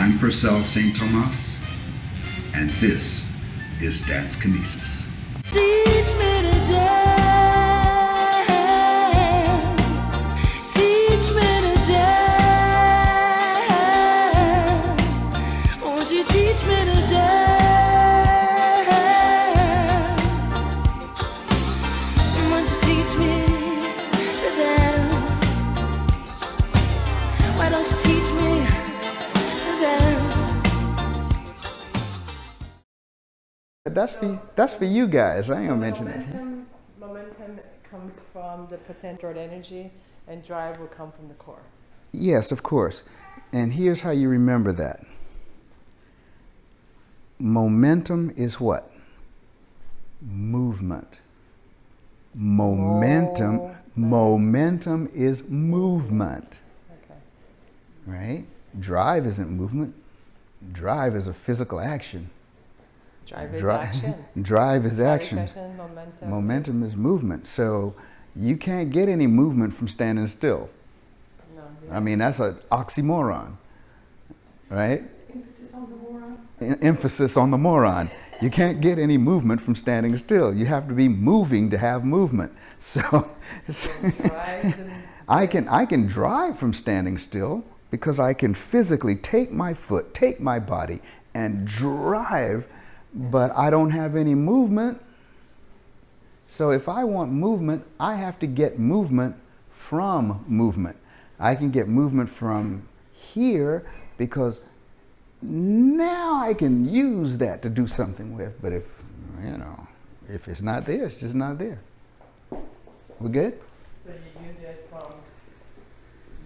I'm Purcell St.Thomass, and this is DanceKinesis. Teach me to dance. Teach me to dance. Won't you teach me to dance? Won't you teach me to dance? Why don't you teach me to dance? That's for you guys. I ain't gonna mention it. Momentum comes from the potential energy, and drive will come from the core. Yes, of course. And here's how you remember that. Momentum is what? Movement. Momentum is movement. Okay. Right? Drive isn't movement. Drive is a physical action. Drive is action. Drive is action. Momentum. Momentum is movement. So you can't get any movement from standing still. No. I mean, that's an oxymoron, right? Emphasis on the moron. Emphasis on the moron. You can't get any movement from standing still. You have to be moving to have movement. So I can drive from standing still because I can physically take my foot, take my body, and drive, but I don't have any movement. So if I want movement, I have to get movement from movement. I can get movement from here because now I can use that to do something with. But if it's not there, it's just not there. We good? So you use it from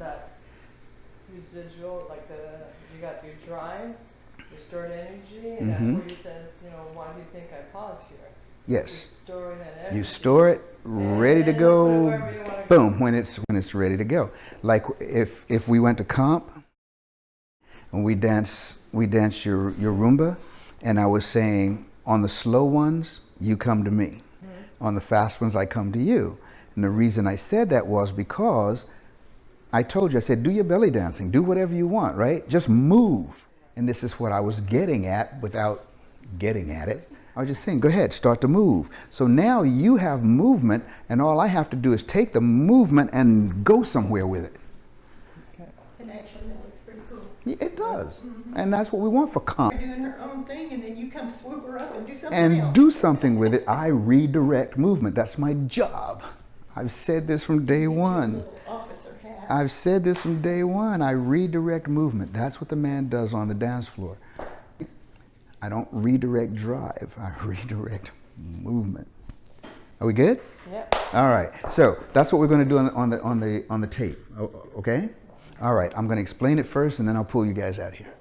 that residual, like you got your drive, your stored energy, and that's where you said, why do you think I pause here? Yes. You store that energy. You store it, ready to go. Wherever you wanna Boom, go. when it's ready to go. Like if we went to comp and we dance your rumba, and I was saying on the slow ones you come to me, on the fast ones I come to you. And the reason I said that was because I told you, I said, do your belly dancing, do whatever you want, right? Just move. And this is what I was getting at without getting at it. I was just saying, go ahead, start to move. So now you have movement, and all I have to do is take the movement and go somewhere with it. Okay. And actually, that looks pretty cool. Yeah, it does. And that's what we want for comp. You're doing her own thing, and then you come swoop her up and do something And else. do something with it. I redirect movement. That's my job. I've said this from day one. Little officer hat. I've said this from day one. I redirect movement. That's what the man does on the dance floor. I don't redirect drive. I redirect movement. Are we good? Yep. All right. So that's what we're going to do on the tape. Okay? All right. I'm going to explain it first, and then I'll pull you guys out here.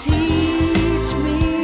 Teach me